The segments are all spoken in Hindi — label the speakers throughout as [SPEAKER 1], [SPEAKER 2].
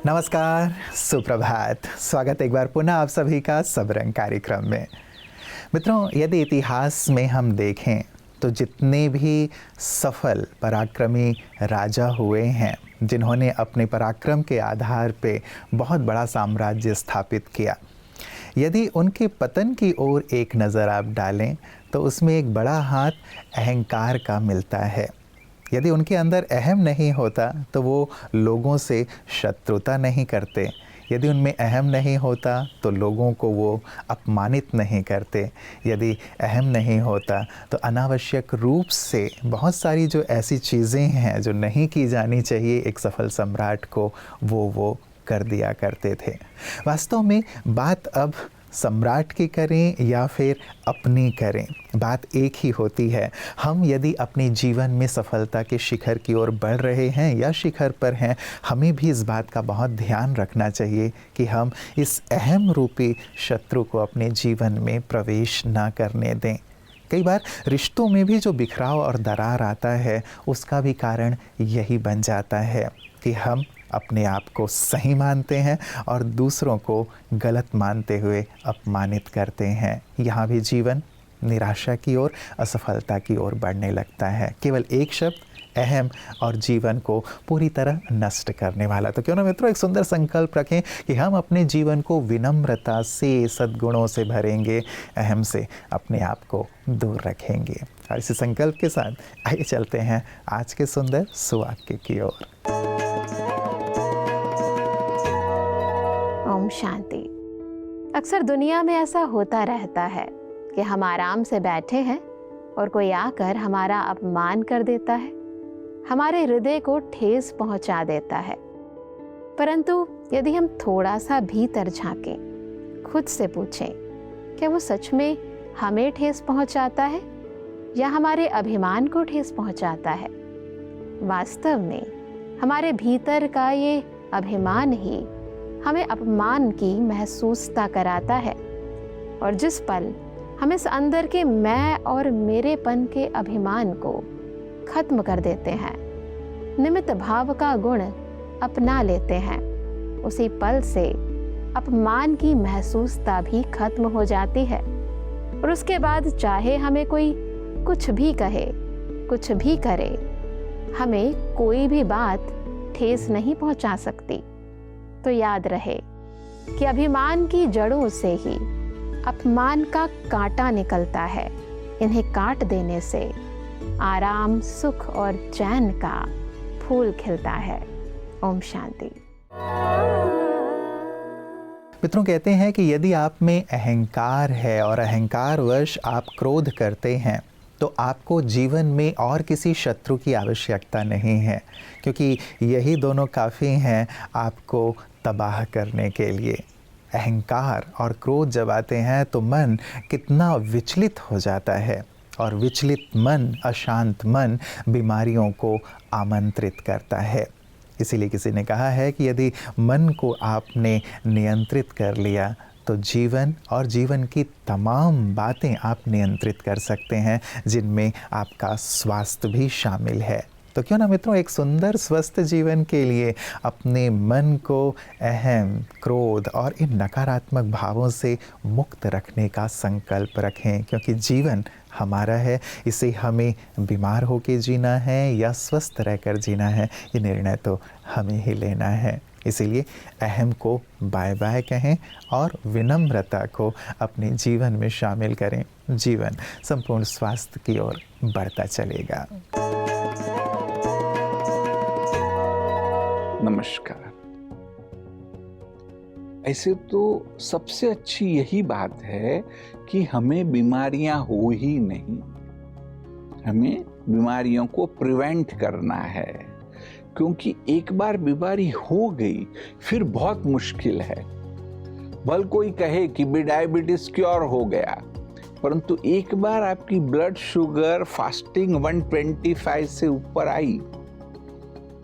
[SPEAKER 1] नमस्कार, सुप्रभात। स्वागत एक बार पुनः आप सभी का सब रंग कार्यक्रम में। मित्रों, यदि इतिहास में हम देखें तो जितने भी सफल पराक्रमी राजा हुए हैं, जिन्होंने अपने पराक्रम के आधार पे बहुत बड़ा साम्राज्य स्थापित किया, यदि उनके पतन की ओर एक नज़र आप डालें तो उसमें एक बड़ा हाथ अहंकार का मिलता है। यदि उनके अंदर अहम नहीं होता तो वो लोगों से शत्रुता नहीं करते। यदि उनमें अहम नहीं होता तो लोगों को वो अपमानित नहीं करते। यदि अहम नहीं होता तो अनावश्यक रूप से बहुत सारी जो ऐसी चीज़ें हैं जो नहीं की जानी चाहिए एक सफल सम्राट को, वो कर दिया करते थे। वास्तव में बात अब सम्राट की करें या फिर अपनी करें, बात एक ही होती है। हम यदि अपने जीवन में सफलता के शिखर की ओर बढ़ रहे हैं या शिखर पर हैं, हमें भी इस बात का बहुत ध्यान रखना चाहिए कि हम इस अहम रूपी शत्रु को अपने जीवन में प्रवेश ना करने दें। कई बार रिश्तों में भी जो बिखराव और दरार आता है, उसका भी कारण यही बन जाता है कि हम अपने आप को सही मानते हैं और दूसरों को गलत मानते हुए अपमानित करते हैं। यहाँ भी जीवन निराशा की ओर, असफलता की ओर बढ़ने लगता है। केवल एक शब्द अहम और जीवन को पूरी तरह नष्ट करने वाला। तो क्यों ना मित्रों एक सुंदर संकल्प रखें कि हम अपने जीवन को विनम्रता से, सद्गुणों से भरेंगे, अहम से अपने आप को दूर रखेंगे। और इसी संकल्प के साथ आइए चलते हैं आज के सुंदर सुवाक्य की ओर।
[SPEAKER 2] ओम शांति। अक्सर दुनिया में ऐसा होता रहता है कि हम आराम से बैठे हैं और कोई आकर हमारा अपमान कर देता है, हमारे हृदय को ठेस पहुंचा देता है। परंतु यदि हम थोड़ा सा भीतर झांकें, खुद से पूछें, क्या वो सच में हमें ठेस पहुंचाता है या हमारे अभिमान को ठेस पहुंचाता है? वास्तव में हमारे भीतर का ये अभिमान ही हमें अपमान की महसूसता कराता है। और जिस पल हम इस अंदर के मैं और मेरेपन के अभिमान को खत्म कर देते हैं, निमित्त भाव का गुण अपना लेते हैं, उसी पल से अपमान की महसूसता भी खत्म हो जाती है। और उसके बाद चाहे हमें कोई कुछ भी कहे, कुछ भी करे, हमें कोई भी बात ठेस नहीं पहुंचा सकती। तो याद रहे कि अभिमान की जड़ों से ही अपमान का कांटा निकलता है। इन्हें काट देने से आराम, सुख और चैन का फूल खिलता है। ओम शांति।
[SPEAKER 1] मित्रों, कहते हैं कि यदि आप में अहंकार है और अहंकारवश आप क्रोध करते हैं तो आपको जीवन में और किसी शत्रु की आवश्यकता नहीं है, क्योंकि यही दोनों काफ़ी हैं आपको तबाह करने के लिए। अहंकार और क्रोध जब आते हैं तो मन कितना विचलित हो जाता है, और विचलित मन, अशांत मन बीमारियों को आमंत्रित करता है। इसीलिए किसी ने कहा है कि यदि मन को आपने नियंत्रित कर लिया तो जीवन और जीवन की तमाम बातें आप नियंत्रित कर सकते हैं, जिनमें आपका स्वास्थ्य भी शामिल है। तो क्यों ना मित्रों एक सुंदर स्वस्थ जीवन के लिए अपने मन को अहम, क्रोध और इन नकारात्मक भावों से मुक्त रखने का संकल्प रखें, क्योंकि जीवन हमारा है। इसे हमें बीमार होकर जीना है या स्वस्थ रहकर जीना है, ये निर्णय तो हमें ही लेना है। इसीलिए अहम को बाय बाय कहें और विनम्रता को अपने जीवन में शामिल करें। जीवन संपूर्ण स्वास्थ्य की ओर बढ़ता चलेगा।
[SPEAKER 3] नमस्कार। ऐसे तो सबसे अच्छी यही बात है कि हमें बीमारियां हो ही नहीं, हमें बीमारियों को प्रिवेंट करना है, क्योंकि एक बार बीमारी हो गई फिर बहुत मुश्किल है। भले कोई कहे कि डायबिटीज क्योर हो गया, परंतु एक बार आपकी ब्लड शुगर फास्टिंग 125 से ऊपर आई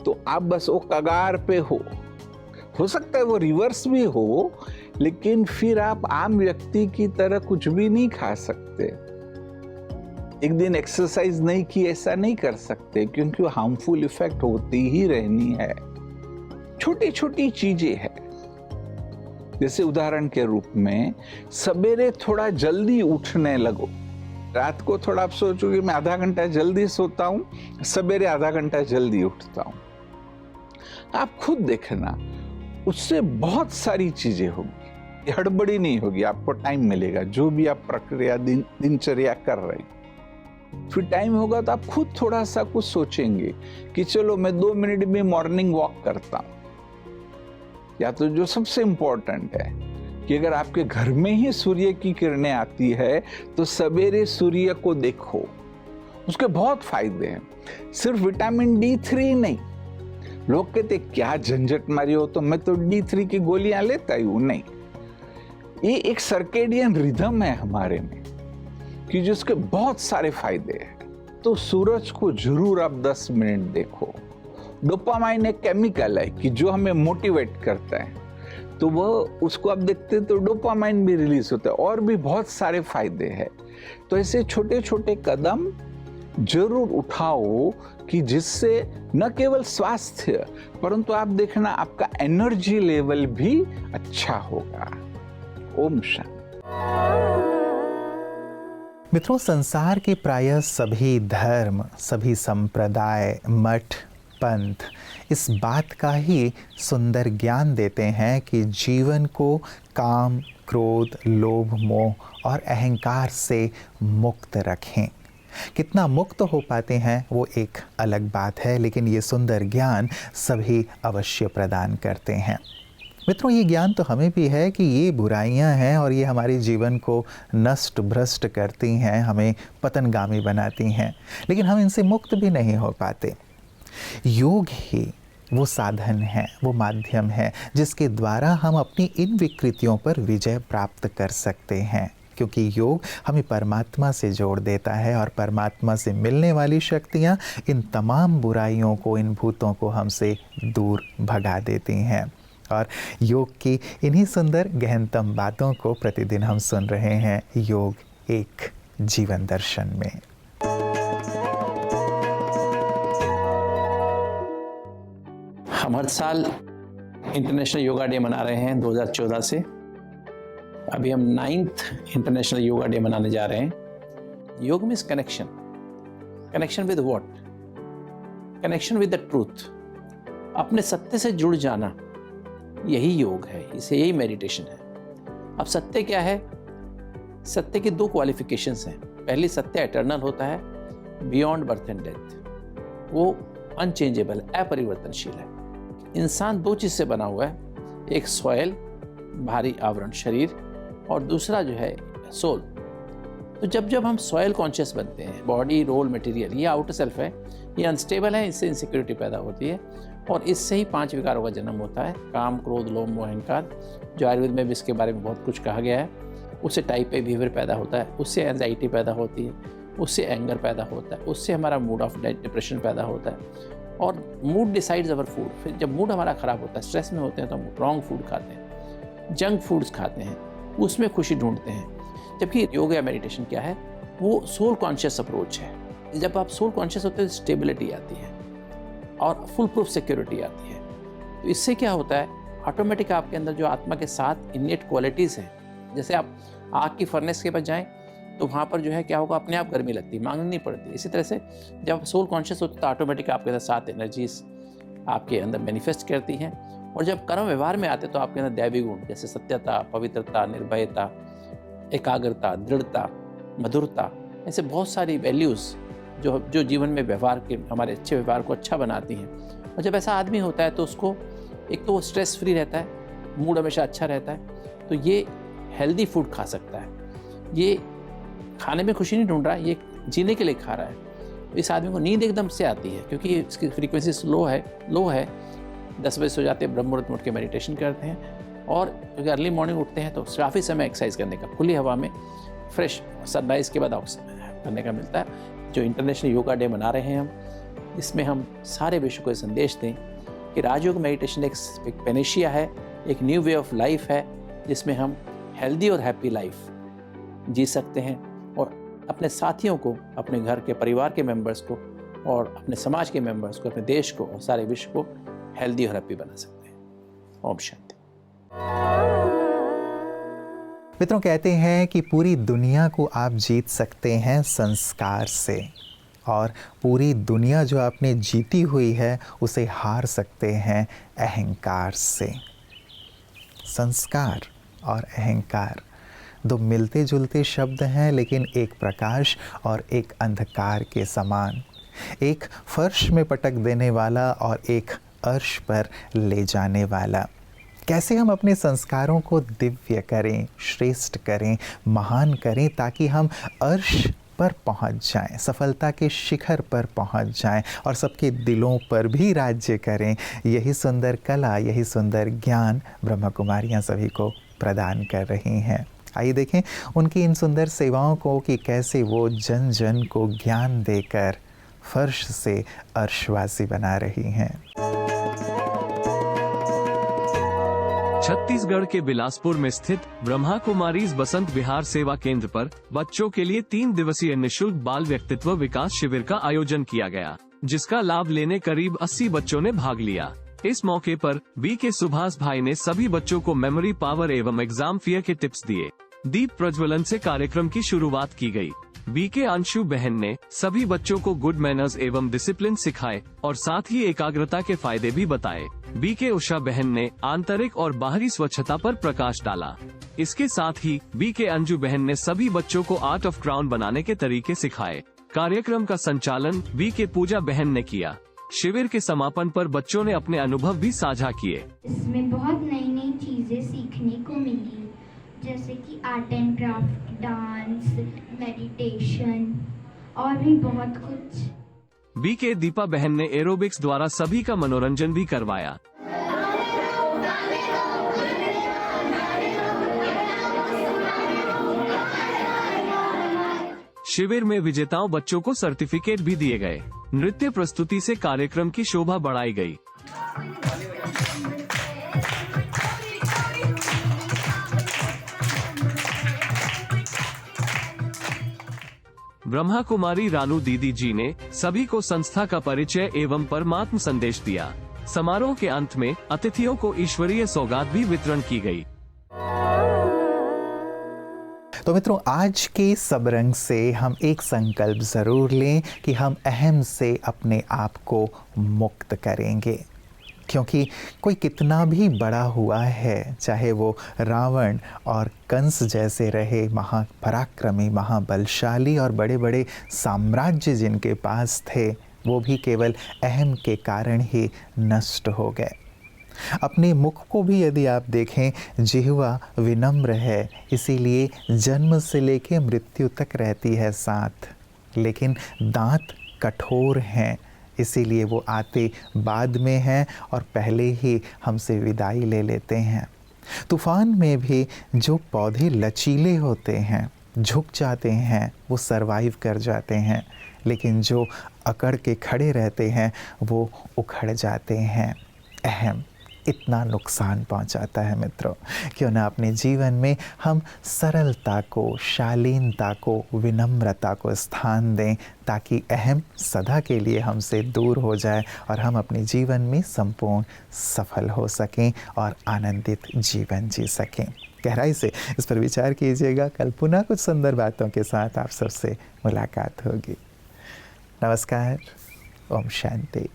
[SPEAKER 3] तो आप बस वो कगार पे हो सकता है वो रिवर्स भी हो, लेकिन फिर आप आम व्यक्ति की तरह कुछ भी नहीं खा सकते। एक दिन एक्सरसाइज नहीं की ऐसा नहीं कर सकते, क्योंकि हार्मफुल इफेक्ट होती ही रहनी है। छोटी छोटी चीजें हैं। जैसे उदाहरण के रूप में सवेरे थोड़ा जल्दी उठने लगो। रात को थोड़ा आप सोचो कि मैं आधा घंटा जल्दी सोता हूं, सवेरे आधा घंटा जल्दी उठता हूं। आप खुद देखना, उससे बहुत सारी चीजें होगी, हड़बड़ी नहीं होगी, आपको टाइम मिलेगा। जो भी आप प्रक्रिया दिनचर्या कर रहे हैं, फिर टाइम होगा तो आप खुद थोड़ा सा कुछ सोचेंगे कि चलो मैं 2 मिनट में मॉर्निंग वॉक करता हूं। या तो जो सबसे इंपॉर्टेंट है कि अगर आपके घर में ही सूर्य की किरणें आती है तो सवेरे सूर्य को देखो, उसके बहुत फायदे हैं। सिर्फ विटामिन D3 नहीं, लोग कहते क्या झंझट मारी हो, तो मैं तो D3 की गोलियां लेता ही हूं। नहीं, ये एक सर्केडियन रिदम है हमारे में कि जिसके बहुत सारे फायदे हैं। तो सूरज को जरूर आप 10 मिनट देखो। डोपामाइन एक केमिकल है कि जो हमें मोटिवेट करता है, तो वह उसको आप देखते हैं तो डोपामाइन भी रिलीज होता है, और भी बहुत सारे फायदे हैं। तो ऐसे छोटे छोटे कदम जरूर उठाओ कि जिससे न केवल स्वास्थ्य, परंतु आप देखना आपका एनर्जी लेवल भी अच्छा होगा। ओम शांति।
[SPEAKER 1] मित्रों, संसार के प्रायः सभी धर्म, सभी संप्रदाय, मठ, पंथ इस बात का ही सुंदर ज्ञान देते हैं कि जीवन को काम, क्रोध, लोभ, मोह और अहंकार से मुक्त रखें। कितना मुक्त हो पाते हैं वो एक अलग बात है, लेकिन ये सुंदर ज्ञान सभी अवश्य प्रदान करते हैं। मित्रों, ये ज्ञान तो हमें भी है कि ये बुराइयां हैं और ये हमारे जीवन को नष्ट भ्रष्ट करती हैं, हमें पतनगामी बनाती हैं, लेकिन हम इनसे मुक्त भी नहीं हो पाते। योग ही वो साधन है, वो माध्यम है जिसके द्वारा हम अपनी इन विकृतियों पर विजय प्राप्त कर सकते हैं, क्योंकि योग हमें परमात्मा से जोड़ देता है और परमात्मा से मिलने वाली शक्तियाँ इन तमाम बुराइयों को, इन भूतों को हमसे दूर भगा देती हैं। और योग की इन्हीं सुंदर गहनतम बातों को प्रतिदिन हम सुन रहे हैं योग एक जीवन दर्शन में।
[SPEAKER 4] हम हर साल इंटरनेशनल योगा डे मना रहे हैं 2014 से। अभी हम 9th इंटरनेशनल योगा डे मनाने जा रहे हैं। योग means connection. Connection with what? Connection with the truth. अपने सत्य से जुड़ जाना, यही योग है, इसे यही मेडिटेशन है। अब सत्य क्या है? सत्य की 2 क्वालिफिकेशंस हैं। पहली, सत्य एटर्नल होता है, बियॉन्ड बर्थ एंड डेथ। वो अनचेंजेबल, अपरिवर्तनशील है। इंसान 2 चीज से बना हुआ है, एक सॉयल, भारी आवरण शरीर, और दूसरा जो है सोल। तो जब जब हम सॉयल कॉन्शियस बनते हैं, बॉडी, रोल, मटेरियल, ये आउटर सेल्फ है, ये अनस्टेबल है, इससे इनसिक्योरिटी पैदा होती है और इससे ही 5 विकारों का जन्म होता है, काम, क्रोध, लोभ, मोह, अहंकार, जो आयुर्वेद में भी इसके बारे में बहुत कुछ कहा गया है। उससे टाइप ए बिहेवियर पैदा होता है, उससे एंजाइटी पैदा होती है, उससे एंगर पैदा होता है, उससे हमारा मूड ऑफ डिप्रेशन पैदा होता है, और मूड डिसाइड्स अवर फूड। फिर जब मूड हमारा ख़राब होता है, स्ट्रेस में होते हैं, तो हम रॉन्ग फूड खाते हैं, जंक फूड्स खाते हैं, उसमें खुशी ढूंढते हैं। जबकि योग या मेडिटेशन क्या है? वो सोल कॉन्शियस अप्रोच है। जब आप सोल कॉन्शियस होते हैं तो स्टेबिलिटी आती है और फुल प्रूफ सिक्योरिटी आती है। तो इससे क्या होता है, ऑटोमेटिक आपके अंदर जो आत्मा के साथ इनेट क्वालिटीज़ हैं, जैसे आप आग की फर्नेस के पास जाएं तो वहाँ पर जो है क्या होगा, अपने आप गर्मी लगती है, मांगनी नहीं पड़ती। इसी तरह से जब आप सोल कॉन्शियस होते हैं तो ऑटोमेटिक आपके अंदर 7 एनर्जीज आपके अंदर मैनिफेस्ट करती हैं। और जब कर्म व्यवहार में आते तो आपके अंदर दैवी गुण जैसे सत्यता, पवित्रता, निर्भयता, एकाग्रता, दृढ़ता, मधुरता, ऐसे बहुत सारी वैल्यूज़ जो जीवन में व्यवहार के, हमारे अच्छे व्यवहार को अच्छा बनाती हैं। और जब ऐसा आदमी होता है तो उसको एक तो वो स्ट्रेस फ्री रहता है, मूड हमेशा अच्छा रहता है। तो ये हेल्दी फूड खा सकता है, ये खाने में खुशी नहीं ढूंढ रहा है, ये जीने के लिए खा रहा है। तो इस आदमी को नींद एकदम से आती है, क्योंकि इसकी फ्रीक्वेंसी लो है। 10 बजे सो जाते हैं, ब्रह्म मुहूर्त में उठ के मेडिटेशन करते हैं, और क्योंकि अर्ली मॉर्निंग उठते हैं तो काफ़ी समय एक्सरसाइज करने का, खुली हवा में फ्रेश सनराइज़ के बाद करने का मिलता है। जो इंटरनेशनल योगा डे मना रहे हैं हम, इसमें हम सारे विश्व को संदेश दें कि राजयोग मेडिटेशन एक पेनेशिया है, एक न्यू वे ऑफ लाइफ है, जिसमें हम हेल्दी और हैप्पी लाइफ जी सकते हैं और अपने साथियों को, अपने घर के परिवार के मेंबर्स को और अपने समाज के मेंबर्स को, अपने देश को और सारे विश्व को हेल्दी और हैप्पी बना सकते हैं। ओम शांति।
[SPEAKER 1] मित्रों, कहते हैं कि पूरी दुनिया को आप जीत सकते हैं संस्कार से, और पूरी दुनिया जो आपने जीती हुई है उसे हार सकते हैं अहंकार से। संस्कार और अहंकार दो मिलते जुलते शब्द हैं, लेकिन एक प्रकाश और एक अंधकार के समान, एक फर्श में पटक देने वाला और एक अर्श पर ले जाने वाला। कैसे हम अपने संस्कारों को दिव्य करें, श्रेष्ठ करें, महान करें, ताकि हम अर्श पर पहुंच जाएं, सफलता के शिखर पर पहुंच जाएं और सबके दिलों पर भी राज्य करें। यही सुंदर कला, यही सुंदर ज्ञान ब्रह्म कुमारियाँ सभी को प्रदान कर रही हैं। आइए देखें उनकी इन सुंदर सेवाओं को कि कैसे वो जन जन को ज्ञान देकर फर्श से अर्शवासी बना रही हैं।
[SPEAKER 5] छत्तीसगढ़ के बिलासपुर में स्थित ब्रह्मा कुमारीज बसंत विहार सेवा केंद्र पर बच्चों के लिए 3 दिवसीय निःशुल्क बाल व्यक्तित्व विकास शिविर का आयोजन किया गया, जिसका लाभ लेने करीब 80 बच्चों ने भाग लिया। इस मौके पर बीके सुभाष भाई ने सभी बच्चों को मेमोरी पावर एवं एग्जाम फियर के टिप्स दिए। दीप प्रज्वलन से कार्यक्रम की शुरुआत की गई। बीके अंशु बहन ने सभी बच्चों को गुड मैनर्स एवं डिसिप्लिन सिखाए और साथ ही एकाग्रता के फायदे भी बताए। बीके उषा बहन ने आंतरिक और बाहरी स्वच्छता पर प्रकाश डाला। इसके साथ ही बीके अंजू बहन ने सभी बच्चों को आर्ट ऑफ क्राउन बनाने के तरीके सिखाए। कार्यक्रम का संचालन बीके पूजा बहन ने किया। शिविर के समापन पर बच्चों ने अपने अनुभव भी साझा किए।
[SPEAKER 6] इसमें बहुत नई नई चीजें सीखने को मिली, जैसे कि art and craft, dance, meditation और भी बहुत कुछ।
[SPEAKER 5] बीके दीपा बहन ने एरोबिक्स द्वारा सभी का मनोरंजन भी करवाया। शिविर में विजेताओं बच्चों को सर्टिफिकेट भी दिए गए। नृत्य प्रस्तुति से कार्यक्रम की शोभा बढ़ाई गई। ब्रह्मा कुमारी रानू दीदी जी ने सभी को संस्था का परिचय एवं परमात्म संदेश दिया। समारोह के अंत में अतिथियों को ईश्वरीय सौगात भी वितरण की गई।
[SPEAKER 1] तो मित्रों, आज के सबरंग से हम एक संकल्प जरूर लें कि हम अहम से अपने आप को मुक्त करेंगे, क्योंकि कोई कितना भी बड़ा हुआ है, चाहे वो रावण और कंस जैसे रहे महापराक्रमी, महाबलशाली और बड़े बड़े साम्राज्य जिनके पास थे, वो भी केवल अहम के कारण ही नष्ट हो गए। अपने मुख को भी यदि आप देखें, जिह्वा विनम्र है, इसीलिए जन्म से लेके मृत्यु तक रहती है साथ, लेकिन दांत कठोर हैं, इसीलिए वो आते बाद में हैं और पहले ही हमसे विदाई ले लेते हैं। तूफान में भी जो पौधे लचीले होते हैं, झुक जाते हैं, वो सरवाइव कर जाते हैं, लेकिन जो अकड़ के खड़े रहते हैं वो उखड़ जाते हैं। अहम इतना नुकसान पहुंचाता है मित्रों। क्यों ना अपने जीवन में हम सरलता को, शालीनता को, विनम्रता को स्थान दें, ताकि अहम सदा के लिए हमसे दूर हो जाए और हम अपने जीवन में संपूर्ण सफल हो सकें और आनंदित जीवन जी सकें। गहराई से इस पर विचार कीजिएगा। कल पुनः कुछ सुंदर बातों के साथ आप सबसे मुलाकात होगी। नमस्कार। ओम शांति।